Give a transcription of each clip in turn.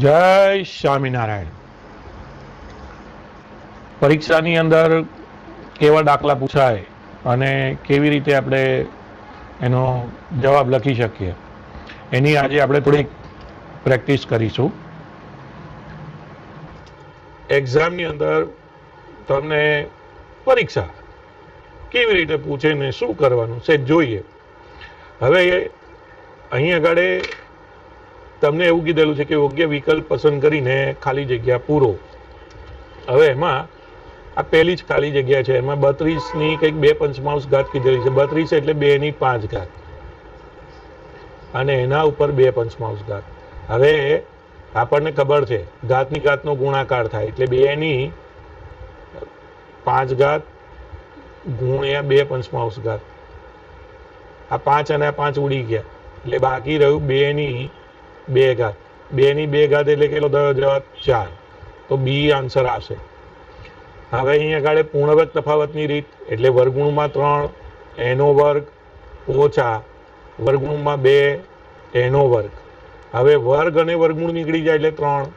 જય સ્વામિનારાયણ. પરીક્ષાની અંદર કેવા દાખલા પૂછાય અને કેવી રીતે આપણે એનો જવાબ લખી શકીએ એની આજે આપણે થોડીક પ્રેક્ટિસ કરીશું. એક્ઝામની અંદર તમને પરીક્ષા કેવી રીતે પૂછે ને શું કરવાનું છે જોઈએ. હવે અહીં આગળ તમને એવું કીધેલું છે કે યોગ્ય વિકલ્પ પસંદ કરીને ખાલી જગ્યા પૂરો. હવે એમાં આ પહેલી જ ખાલી જગ્યા છે, એમાં 32 ની કંઈક 2 પંચમાંશ ઘાત કીધેલી છે. 32 એટલે 2 ની 5 ઘાત અને એના ઉપર 2 પંચમાંશ ઘાત. હવે આપણને ખબર છે ઘાતની ઘાતનો ગુણાકાર થાય એટલે 2 ની 5 ઘાત ગુણ્યા 2 પંચમાંશ ઘાત. આ 5 અને આ 5 ઉડી ગયા એટલે બાકી રહ્યું 2 ની 2 ઘાત. 2 ની 2 ઘાત એટલે કેટલો થયો જવાબ? 4. તો બી આન્સર આવશે. હવે અહીં આગળ પૂર્ણવર્ગ તફાવતની રીત એટલે વર્ગમૂળમાં 3 એનો વર્ગ ઓછા વર્ગમૂળમાં 2 એનો વર્ગ. હવે વર્ગ અને વર્ગમૂળ નીકળી જાય એટલે 3.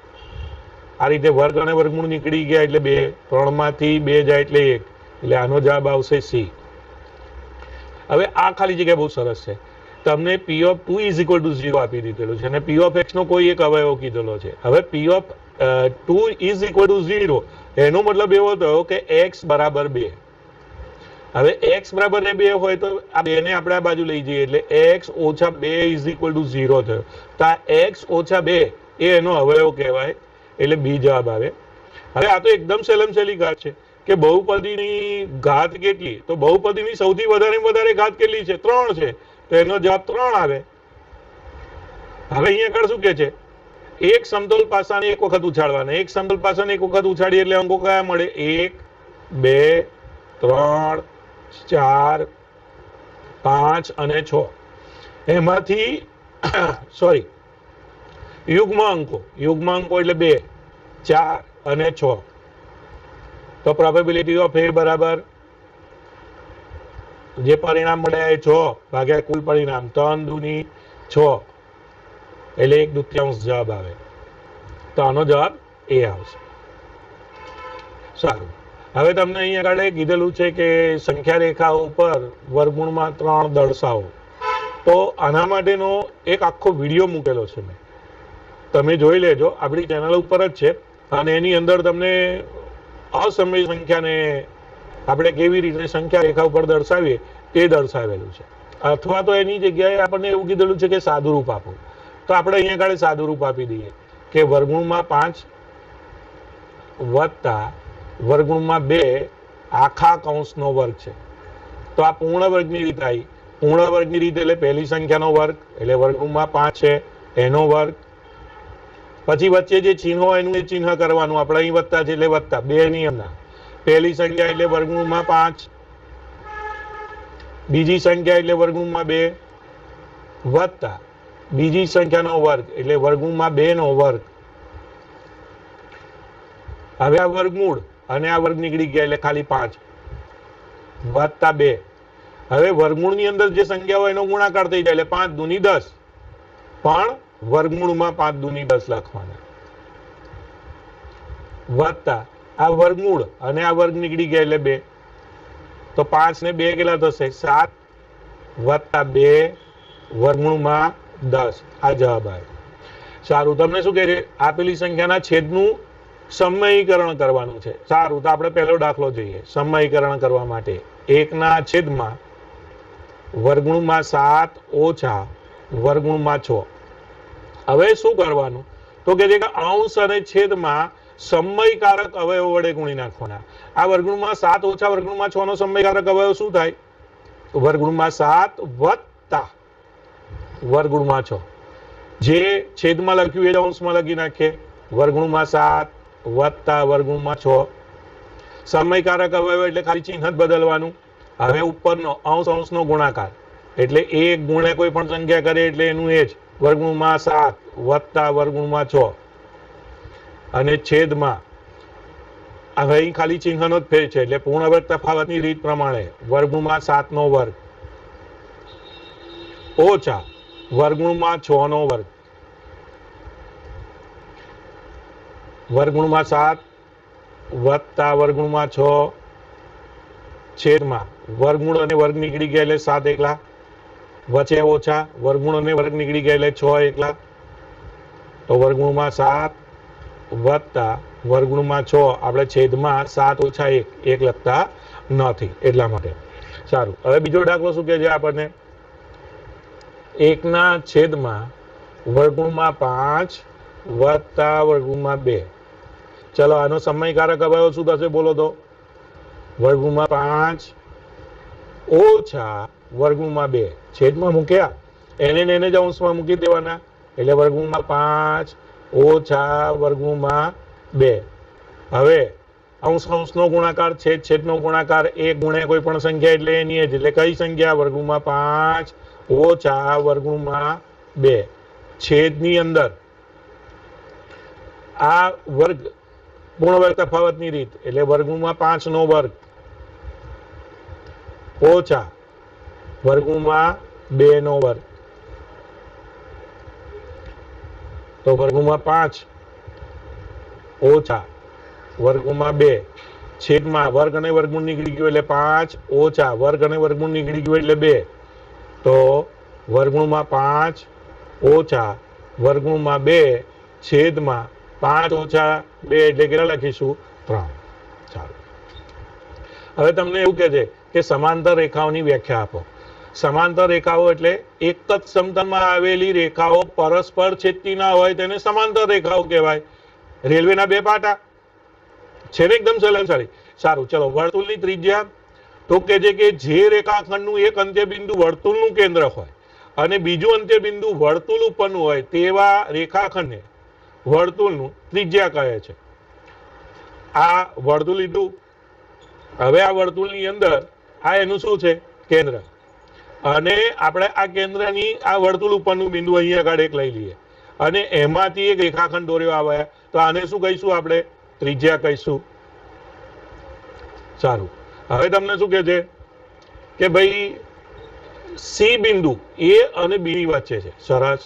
આ રીતે વર્ગ અને વર્ગમૂળ નીકળી ગયા એટલે 2. 3 માંથી 2 જાય એટલે 1. એટલે આનો જવાબ આવશે સી. હવે આ ખાલી જગ્યા બહુ સરસ છે. તમને પી ઓફ 2 ઇઝ ઇક્વલ ટુ 0 આપી દીધેલું છે અને પી ઓફ એક્સ નો કોઈ એક અવયવ કીધેલો છે. હવે પી ઓફ 2 ઇઝ ઇક્વલ ટુ 0 એનો મતલબ એવો થયો કે એક્સ બરાબર 2. હવે એક્સ બરાબર 2 હોય તો આ 2 ને આપણે આ બાજુ લઈ જઈએ એટલે એક્સ ઓછા 2 ઇઝ ઇક્વલ ટુ 0 થયો. તો આ એક્સ ઓછા 2 એ એનો અવયવ કહેવાય એટલે બી જવાબ આવે. હવે આ તો એકદમ સહેલામ સહેલી ઘાત છે કે બહુપદીની ઘાત કેટલી, તો બહુપદીની સૌથી વધારે ઘાત કેટલી છે? 3 છે. તો એનો જવાબ 3 આવે. હવે અહીંયા આગળ શું કે છે? એક સમતોલ પાસાને એક વખત ઉછાળવાના. એક સમતોલ પાસાને એક વખત ઉછાળીએ એટલે અંકો કયા મળે? 1 2 3 4 5 અને 6. એમાંથી સોરી યુગ્મ અંકો એટલે 2 4 અને 6. તો પ્રોબેબિલિટી ઓફ એ બરાબર જે પરિણામ મળે એ 6 ભાગ્યા કુલ પરિણામ 3 દુની 6 એટલે 1/2 જવાબ આવે. તો આનો જવાબ એ આવશે. સારું. હવે તમને અહીં આગળ કીધેલું છે કે સંખ્યા રેખા ઉપર વર્ગમૂળમાં 3 દર્શાવો. તો આના માટેનો એક આખો વિડીયો મૂકેલો છે મેં, તમે જોઈ લેજો. આપણી ચેનલ ઉપર જ છે અને એની અંદર તમને અસમય સંખ્યાને આપણે કેવી રીતે સંખ્યા રેખા ઉપર દર્શાવીએ તે દર્શાવેલું છે. અથવા તો એની જગ્યાએ આપણને એવું કીધેલું છે કે સાદુરૂપ આપો. તો આપણે અહીંયા આગળ સાદુરૂપ આપી દઈએ કે વર્ગમૂળમાં 5 વત્તા વર્ગમૂળમાં 2 આખા કૌંસનો વર્ગ છે. તો આ પૂર્ણ વર્ગની રીત આવી. પૂર્ણ વર્ગની રીત એટલે પહેલી સંખ્યાનો વર્ગ એટલે વર્ગમૂળમાં 5 છે એનો વર્ગ. પછી વચ્ચે જે ચિહ્ન હોય એનું એ ચિહ્ન કરવાનું. આપણે અહીં વત્તા છે એટલે વત્તા. 2 નિયમના પહેલી સંખ્યા એટલે વર્ગમૂળમાં 5, બીજી સંખ્યા એટલે વર્ગમૂળમાં 2 વત્તા બીજી સંખ્યાનો વર્ગ એટલે વર્ગમૂળમાં 2 નો વર્ગ. હવે આ વર્ગમૂળ અને આ વર્ગ નીકળી ગયા એટલે ખાલી 5 વત્તા 2. હવે વર્ગમૂળની અંદર જે સંખ્યા હોય એનો ગુણાકાર થઈ જાય એટલે 5 દુની 10, પણ વર્ગમૂળમાં 5 દુની 10 લખવાના વત્તા આ વર્ગમૂળ અને આ વર્ગ નીકળી ગયા એટલે 2. તો 5 ને 2 કેટલા થશે? 7 વત્તા 2 વર્ગમૂળમાં 10. આ જવાબ આવે. સારું. તમને શું કહે છે? આપેલી સંખ્યાના છેદનું સમયીકરણ કરવાનું છે. સારું. તો આપણે પહેલો દાખલો જોઈએ. સમયીકરણ કરવા માટે 1 ના છેદમાં વર્ગમૂળમાં 7 ઓછા વર્ગમૂળમાં 6. હવે શું કરવાનું? તો કે જે અંશ અને છેદમાં સમયકારક અવયવ વડે ગુણી નાખવાના. આ વર્ગમૂળમાં 7 ઓછા વર્ગમૂળમાં 6 નો સમયકારક અવયવ શું થાય? વર્ગમૂળમાં 7 વત્તા વર્ગમૂળમાં 6. જે છેદમાં લખ્યું એ અંશમાં લખી નાખીએ. વર્ગમૂળમાં 7 વત્તા વર્ગમૂળમાં 6. સમયકારક અવયવ એટલે ખાલી ચિહ્ન જ બદલવાનું. હવે ઉપરનો અંશનો ગુણાકાર એટલે 1 ગુણ્યા કોઈ પણ સંખ્યા કરે એટલે એનું એ જ વર્ગમૂળમાં 7 વત્તા વર્ગમૂળમાં 6 અને છેદમાં હવે અહીં ખાલી ચિહ્નનો જ ફેર છે એટલે પૂર્ણવર્ગ તફાવતની રીત પ્રમાણે વર્ગમૂળમાં 7 નો વર્ગ ઓછા વર્ગમૂળમાં 6 નો વર્ગ. વર્ગમૂળમાં 7 વત્તા વર્ગમૂળમાં 6 છેદમાં વર્ગમૂળ અને વર્ગ નીકળી ગયા એટલે 7 એકલા વચ્ચે ઓછા વર્ગમૂળ અને વર્ગ નીકળી ગયા એટલે 6 એકલા તો વર્ગમૂળમાં 7 વત્તા વર્ગમૂળમાં 6 આપણે છેદમાં 7 ઓછા 1 લખતા નથી એટલા માટે. સારું, હવે બીજો દાખલો શું કહે છે આપણને? 1 છેદમાં વર્ગમૂળમાં 5 વત્તા વર્ગમૂળમાં 2. ચલો આનો સમયકારક અવયવ શું થશે બોલો તો? વર્ગમૂળમાં 5 ઓછા વર્ગમૂળમાં 2 છેદમાં મૂક્યા એને જ અંશમાં મૂકી દેવાના એટલે વર્ગમૂળમાં 5 ઓછા વર્ગમૂળમાં 2. હવે અંશનો ગુણાકાર છેદનો ગુણાકાર 1 ગુણ્યા કોઈ પણ સંખ્યા એટલે એની જ એટલે કઈ સંખ્યા? વર્ગમૂળમાં 5 ઓછા વર્ગમૂળમાં 2. છેદની અંદર આ વર્ગ પૂર્ણ વર્ગ તફાવતની રીત એટલે વર્ગમૂળમાં 5 નો વર્ગ ઓછા વર્ગમૂળમાં 2 નો વર્ગ તો વર્ગમૂળમાં 5 ઓછા વર્ગમૂળમાં 2 છેદમાં વર્ગ અને વર્ગમૂળ નીકળી ગયું એટલે 5 ઓછા વર્ગ અને વર્ગમૂળ નીકળી ગયું એટલે 2 તો વર્ગમૂળમાં 5 ઓછા વર્ગમૂળમાં 2 છેદમાં 5 ઓછા 2 એટલે કેટલા લખીશું? 3. ચાલો, હવે તમને એવું કહે છે કે સમાંતર રેખાઓની વ્યાખ્યા આપો. સમાંતર રેખાઓ એટલે એક જ સમતલમાં આવેલી રેખાઓ પરસ્પર છેદતી ના હોય તેને સમાંતર રેખાઓ કહેવાય. રેલવેના 2 પાટા છે ને એકદમ સલંસારી. સારું, ચલો વર્તુળની ત્રિજ્યા તો કહે છે કે જે રેખાખંડનું એક અંત્યબિંદુ વર્તુળનું કેન્દ્ર હોય અને બીજું અંત્યબિંદુ વર્તુળ ઉપરનું હોય તેવા રેખાખંડને વર્તુળનું ત્રિજ્યા કહે છે. આ વર્તુળ લીધું. હવે આ વર્તુળની અંદર આ એનું શું છે? કેન્દ્ર. અને આપણે આ કેન્દ્રની આ વર્તુળ ઉપરનું બિંદુ અહીંયા આગળ એક લઈ લઈએ અને એમાંથી એક રેખાખંડ દોર્યો આવે તો આને શું કહીશું? આપણે ત્રિજ્યા કહીશું. સારું, હવે તમને શું કહે છે કે ભાઈ સી બિંદુ એ અને બી ની વચ્ચે છે. સરસ,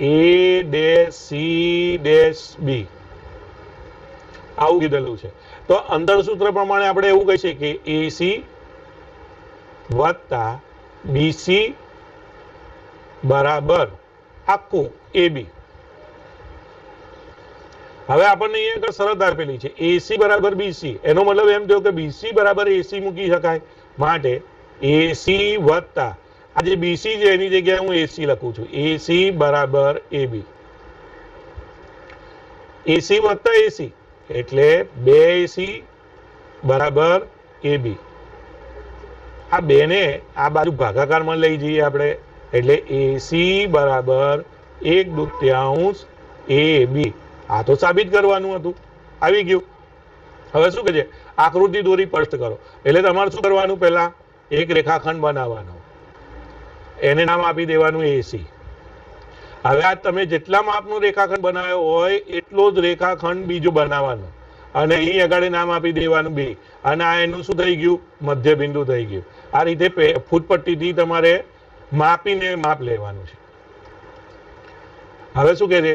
A dash C dash B આવું કીધેલું છે. તો અંતર સૂત્ર પ્રમાણે આપણે એવું કહી શકીએ કે એસી વત્તા બીસી બરાબર આખું એબી. હવે આપણને અહીંયા શરત આપેલી છે એસી બરાબર બીસી, એનો મતલબ એમ થયો કે બીસી બરાબર એસી મૂકી શકાય માટે એસી વત્તા આ જે બીસી છે એની જગ્યાએ હું એસી લખું છું. એસી બરાબર એબી. એસી વત્તા એસી એટલે 2AC બરાબર AB. આ 2 ને આ બાજુ ભાગાકારમાં લઈ જઈએ આપણે એટલે AC બરાબર 1/2 AB. આ તો સાબિત કરવાનું હતું, આવી ગયું. હવે શું કહે છે? આકૃતિ દોરી સ્પષ્ટ કરો. એટલે તમારે શું કરવાનું? પહેલા એક રેખાખંડ બનાવવાનો, એને નામ આપી દેવાનું AC. હવે આ તમે જેટલા માપનો રેખાખંડ બનાવ્યો હોય એટલો જ રેખાખંડ બીજો બનાવવાનો અને અહીં આગળ નામ આપી દેવાનું 2 અને આ એનું શું થઈ ગયું? મધ્ય બિંદુ થઈ ગયું. આ રીતે ફૂટપટ્ટીથી તમારે માપીને માપ લેવાનું છે. હવે શું કહે છે?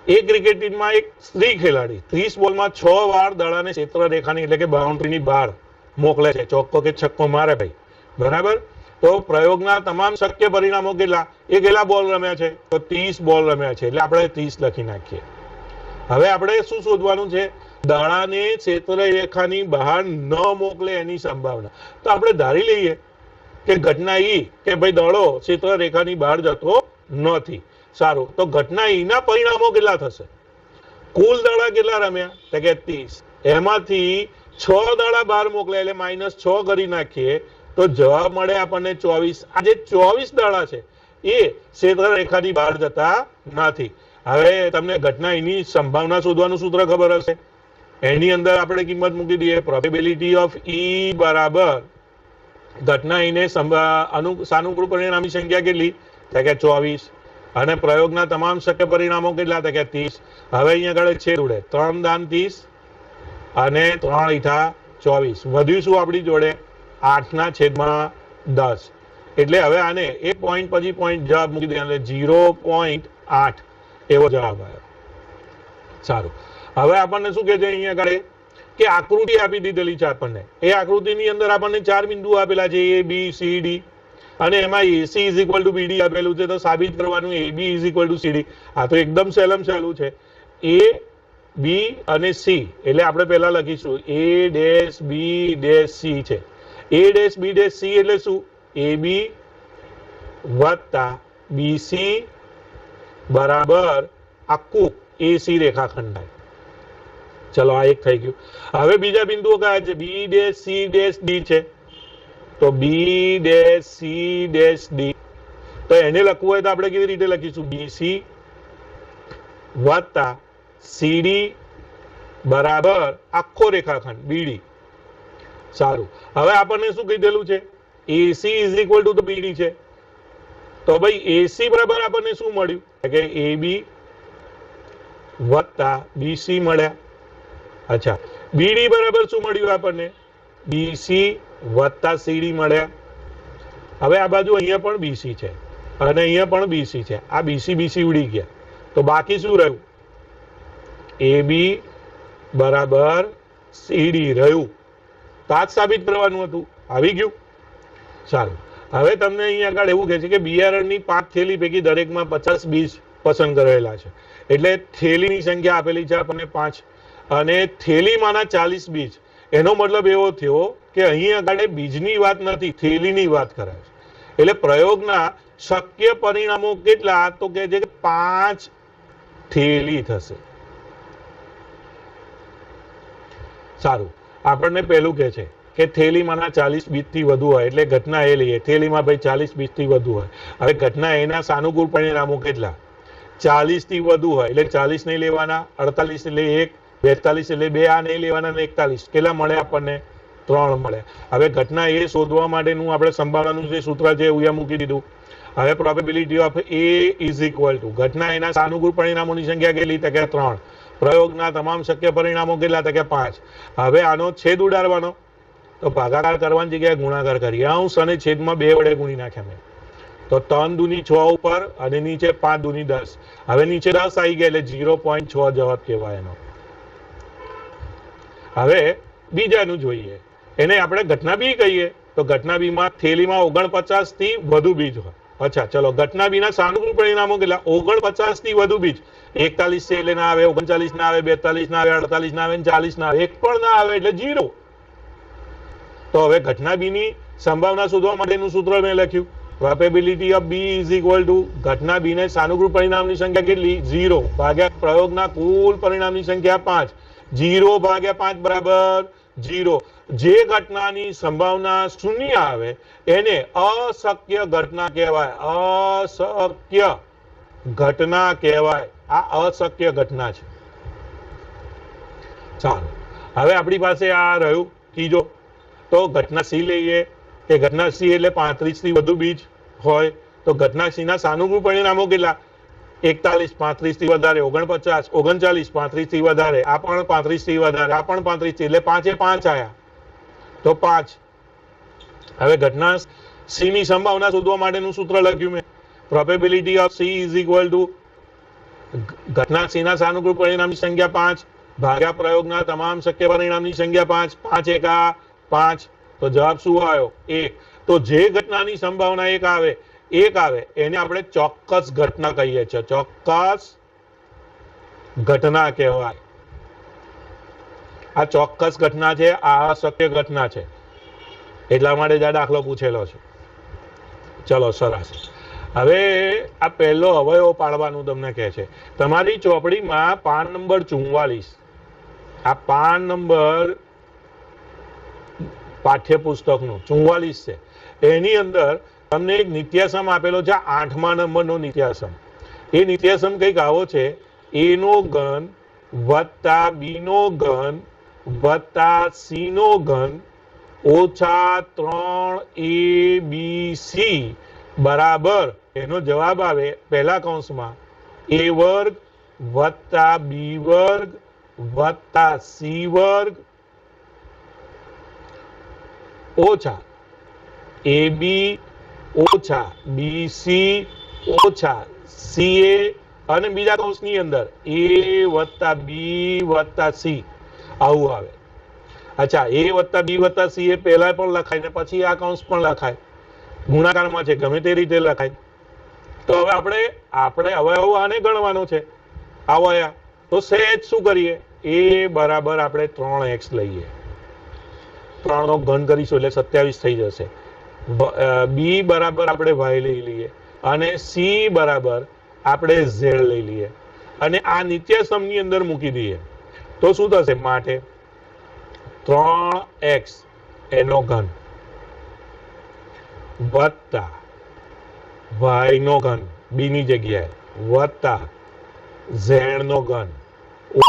એક ક્રિકેટ ટીમમાં એક સ્ત્રી ખેલાડી 30 બોલમાં 6 વાર દડાને ક્ષેત્ર રેખાની એટલે કે બાઉન્ડ્રીની બહાર મોકલે છે. ચોક્કો કે છક્કો મારે ભાઈ, બરાબર. તો પ્રયોગના તમામ શક્ય પરિણામો કેટલા? એ કેટલા બોલ રમ્યા છે? તો 30 બોલ રમ્યા છે એટલે આપણે 30 લખી નાખીએ. હવે આપણે શું શોધવાનું છે? દડાને ક્ષેત્ર રેખાની બહાર ન મોકલે એની સંભાવના. તો આપણે ધારી લઈએ કે ઘટના ઈ કે ભાઈ દડો ક્ષેત્ર રેખાની બહાર જતો નથી. સારું, તો ઘટના ઈના પરિણામો કેટલા થશે? કુલ દડા કેટલા રમ્યા? તો કે 30. એમાંથી 6 દડા બહાર મોકલ્યા એટલે -6 કરી નાખીએ તો જવાબ મળે આપણને 24. આ જે 24 દડા છે એ ક્ષેત્ર રેખાની બહાર જતા નથી. હવે તમને ઘટના એની સંભાવના શોધવાનું સૂત્ર ખબર હશે. એની અંદર આપણે કિંમત મૂકી દઈએ પ્રોબેબિલિટી ઓફ ઈ બરાબર ઘટના એને સાનુકૂળ પરિણામની સંખ્યા કેટલી? તો કે 24 અને પ્રયોગના તમામ શક્ય પરિણામો કેટલા? તો કે 30. હવે અહીંયા આગળ છેદ ઉડે 3 દાન 30 અને 3 ઈથા 24 વધ્યું શું આપણી જોડે? 8/10. એટલે હવે આને એક પોઈન્ટ પછી પોઈન્ટ જવાબ મૂકી દે એટલે 0.8 એવો જવાબ આવ્યો. સારું, હવે આપણને શું કહે છે અહીંયા આગળ કે આકૃતિ આપી દીધેલી છે આપણને. એ આકૃતિની અંદર આપણને 4 બિંદુઓ આપેલા છે A B C D અને એમાં AC is equal to BD આપેલું છે. તો સાબિત કરવાનું AB is equal to CD. આ તો એકદમ સહેલું છે. A B અને C એટલે આપણે પહેલા લખીશું A dash B dash C છે. A dash B dash C એટલે શું? AB વત્તા BC બરાબર આખું AC રેખાખંડ થાય. ચલો આ એક થઈ ગયું. હવે બીજા બિંદુઓ કયા છે? B dash C dash D છે. તો B dash C dash D. તો એને લખવું હોય તો આપણે કેવી રીતે લખીશું? BC વત્તા CD બરાબર આખો રેખાખંડ BD. સારું. હવે આપણને શું કીધેલું છે? AC is equal to BD છે. તો ભાઈ AC બરાબર આપણને શું મળ્યું? કે AB વત્તા BC મળ્યા. અચ્છા, BD બરાબર શું મળ્યું આપણને? BC વત્તા CD મળ્યા. હવે આ બાજુ અહીંયા પણ BC છે અને અહીંયા પણ BC છે. આ BC ઉડી ગયા. તો બાકી શું રહ્યું? AB બરાબર CD રહ્યું. તો આ જ સાબિત કરવાનું હતું. આવી ગયું. સારું. હવે તમને અહીંયા આગળ એવું કહે છે કે બિયારણની 5 થેલી પૈકી દરેકમાં 50 બીજ પસંદ કરેલા છે. એટલે થેલીની સંખ્યા આપેલી છે આપણને 5 અને થેલીમાંના 40 બીજ. એનો મતલબ એવો થયો કે અહીં આગળ બીજની વાત નથી, થેલીની વાત કરાય છે. એટલે પ્રયોગના શક્ય પરિણામો કેટલા? તો કહે છે કે 5 થેલી થશે. સારું. આપણને પહેલું કહે છે કે થેલીમાંના 40 બીજથી વધુ હોય એટલે ઘટના એ લઈએ. થેલીમાં ભાઈ 40 બીજથી વધુ હોય. હવે ઘટના એના સાનુકૂળ પરિણામો કેટલા? 40 થી વધુ હોય એટલે 40 નહીં લેવાના, 48 એટલે 1, 42 એટલે 2, આ નહીં લેવાના, 41. કેટલા મળે આપણને? 3 મળે. હવે ઘટના એ શોધવા માટેનું આપણે સંભાવનાનું જે સૂત્ર છે એવું મૂકી દીધું. હવે probability of A is equal to ઘટના એના સાનુકૂળ પરિણામોની સંખ્યા કેટલી? તો કે 3. પ્રયોગના તમામ શક્ય પરિણામો કેટલા? તો કે 5. હવે આનો છેદ ઉડાડવાનો. તો ભાગાકાર કરવાની જગ્યાએ ગુણાકાર કરીએ. અંશ અને છેદમાં 2 વડે ગુણી નાખ્યા મેં. તો 3 દુની 6 ઉપર અને નીચે 5 દુની 10. હવે નીચે 10 આવી ગયા એટલે 0.6 જવાબ કહેવાય એનો. હવે બીજાનું જોઈએ. એને આપણે ઘટના બી કહીએ. તો ઘટના બીમાં થેલીમાં 49 થી વધુ બીજ હોય. અચ્છા, ચલો. ઘટના બીના સાનુકૂળ પરિણામો કેટલા? 49 થી વધુ બીજ. 41 છે એટલે ના આવે, 39 ના આવે, 42 ના આવે, 48 ના આવે, 40 ના આવે, એક પણ ના આવે એટલે 0. તો હવે ઘટના બી ની સંભાવના શોધવા માટેનું સૂત્ર મેં લખ્યું. Probability of B is equal to ઘટના બી ને સાનુકૂળ પરિણામની સંખ્યા કેટલી? 0 ભાગ્યા પ્રયોગના કુલ પરિણામની સંખ્યા 5. 0 ભાગ્યા 5 બરાબર 0. જે ઘટનાની સંભાવના 0 આવે એને અશક્ય ઘટના કહેવાય. અશક્ય ઘટના કહેવાય. આ અશક્ય ઘટના છે. ચાલો. હવે આપણી પાસે આ રહ્યું ત્રીજો. તો ઘટના C લઈએ કે ઘટના C એટલે 35 થી વધુ બીજ હોય. તો ઘટના C ના સાનુકૂળ પરિણામો કેટલા? 41, 35 થી વધારે, 49, 39, 35 થી વધારે, આ પણ 35 થી વધારે, આ પણ 35 થી, એટલે 5 એ 5 આયા. તો 5. હવે ઘટના C ની સંભાવના શોધવા માટેનું સૂત્ર લખ્યું મેં. Probability of C is equal to ઘટના C ના સાનુકૂળ પરિણામની સંખ્યા 5 ભાગ્યા પ્રયોગના તમામ શક્ય પરિણામની સંખ્યા 5. 5 એકા 5. તો જવાબ શું આવ્યો? 1. તો જે ઘટનાની સંભાવના 1 આવે એને આપણે ચોક્કસ ઘટના કહીએ છીએ. ચોક્કસ ઘટના કહેવાય. આ ચોક્કસ ઘટના છે, આ અશક્ય ઘટના છે. એટલા માટે જ આ દાખલો પૂછેલો છે. ચલો, સરસ. હવે આ પહેલો અવયવ પાડવાનું તમને કહે છે. તમારી ચોપડીમાં પાન નંબર 44, આ પાન નંબર પાઠ્યપુસ્તકનું 44 છે. એની અંદર તમને એક નિત્યાસમ આપેલો છે, 8મા નંબરનો નિત્યાસમ. એ નિત્યાસમ કંઈક આવો છે: A નો ઘન વત્તા B નો ઘન વત્તા C નો ઘન ઓછા 3ABC બરાબર, એનો જવાબ આવે પહેલા કૌંસમાં A વર્ગ વત્તા B વર્ગ વત્તા C વર્ગ ઓછા AB ઓછા BC ઓછા CA અને બીજા કૌંસની અંદર a વત્તા b વત્તા c આવું આવે. અચ્છા, a વત્તા b વત્તા c એ પહેલા પણ લખાય ને પછી આ કૌંસ પણ લખાય, ગુણાકારમાં છે, ગમે તે રીતે લખાય. તો હવે આપણે હવે આને ગણવાનો છે. આવયા તો સહેજ શું કરીએ, a બરાબર આપણે 3x લઈએ, 3 નો ઘન કરીશું એટલે 27 થઈ જશે. b બરાબર આપણે y લઈ લઈએ અને c બરાબર આપણે z લઈ લઈએ અને આ નિત્યસમની અંદર મૂકી દઈએ તો શું થશે, માટે 3x એનો ઘન વત્તા y નો ઘન b ની જગ્યાએ વત્તા z નો ઘન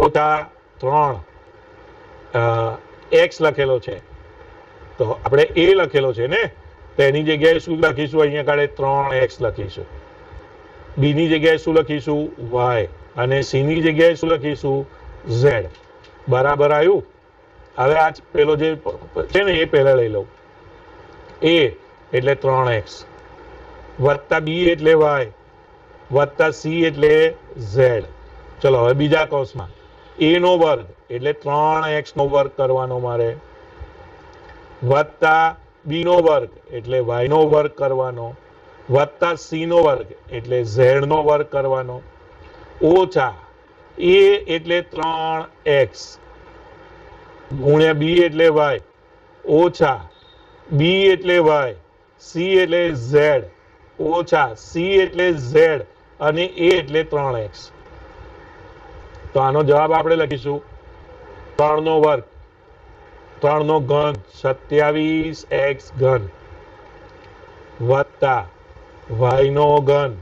ઓછા 3 x લખેલો છે તો આપણે a લખેલો છે ને, તો એની જગ્યાએ શું લખીશું, અહીંયા કાઢે 3x લખીશું. b ની જગ્યાએ શું લખીશું, y, અને c ની જગ્યાએ શું લખીશું, z. બરાબર આવ્યું. હવે આ પેલો જે છે ને એ પહેલા લઈ લઉં. a એટલે 3x વત્તા b એટલે y વત્તા c એટલે z. ચલો હવે બીજા કૌંસમાં a નો વર્ગ એટલે 3x નો વર્ગ કરવાનો મારે, વત્તા b નો વર્ગ એટલે y નો વર્ગ કરવાનો, વત્તા c નો વર્ગ એટલે z નો વર્ગ કરવાનો, ઓછા a એટલે 3x ગુણ્યા b એટલે y ઓછા b એટલે y, c એટલે z ઓછા c એટલે z અને a એટલે 3x. તો આનો જવાબ આપણે લખીશું 3 નો વર્ગ, 3 નો ઘન 27x ઘન વત્તા y નો ઘન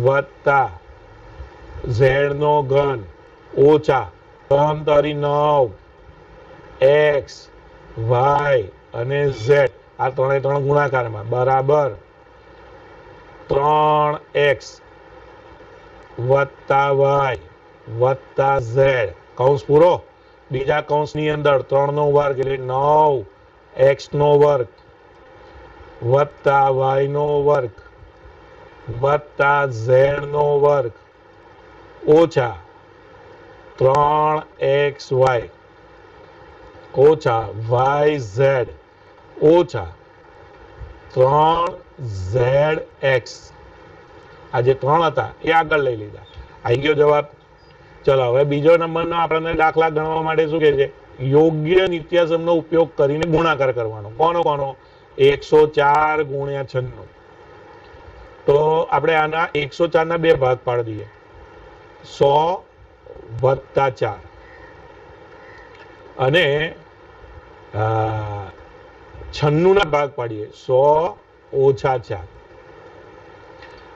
વત્તા z નો ઘન ઓછા 3 તારી 9 x y અને z, આ ત્રણે ત્રણ ગુણાકારમાં બરાબર 3x વત્તા y વત્તા z કૌંસ પૂરો. બીજા કૌંસની અંદર 3 નો વર્ગ એટલે 9x નો વર્ગ વત્તા y નો વર્ગ વત્તા z નો વર્ગ ઓછા 3xy ઓછા yz ઓછા 3zx. આ જે 3 હતા એ આગળ લઈ લીધા. આવી ગયો જવાબ. ચલો હવે બીજો નંબરનો આપણને દાખલા ગણવા માટે શું કહે છે, યોગ્ય નિત્યસમનો ઉપયોગ કરીને ગુણાકાર કરવાનો. કોનો 104 ગુણ્યા 96. તો આપણે આના 104 ના બે ભાગ પાડી દઈએ, 100 વત્તા 4 અને 96 ના ભાગ પાડીએ 100 ઓછા 4.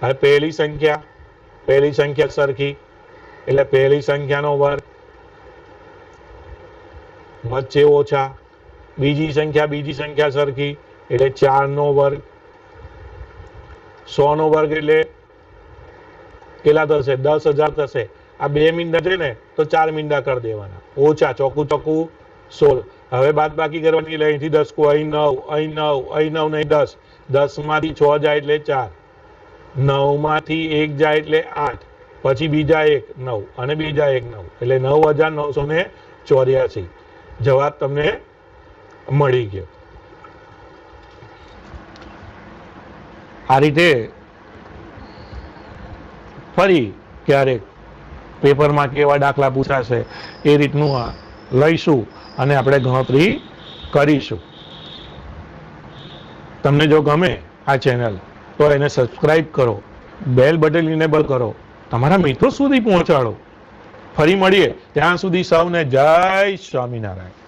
હવે પહેલી સંખ્યા સરખી એટલે પહેલી સંખ્યાનો વર્ગ વચ્ચે ઓછા, બીજી સંખ્યા સરખી એટલે 4 નો વર્ગ, 100 નો વર્ગ એટલે કેટલા થશે, 10,000 થશે. આ 2 મીંડા છે ને તો 4 મીંડા કરી દેવાના, ઓછા ચોકું 16. હવે બાદ બાકી કરવાની એટલે અહીંથી 10 કો અહીં 9 નહીં 10, 10 માંથી 6 જાય એટલે 4, 9 માંથી 1 જાય એટલે 8, પછી બીજા 1 9 અને બીજા 1 9 એટલે 9,984. જવાબ તમને મળી ગયો. આ રીતે ફરી ક્યારેક પેપરમાં કેવા દાખલા પૂછાશે એ રીતનું લઈશું અને આપણે ગણતરી કરીશું. તમને જો ગમે આ ચેનલ તો એને સબસ્ક્રાઇબ કરો, બેલ બટન ઇનેબલ કરો, તમારા મિત્રો સુધી પહોંચાડો. ફરી મળીએ, ત્યાં સુધી સૌને જય સ્વામિનારાયણ.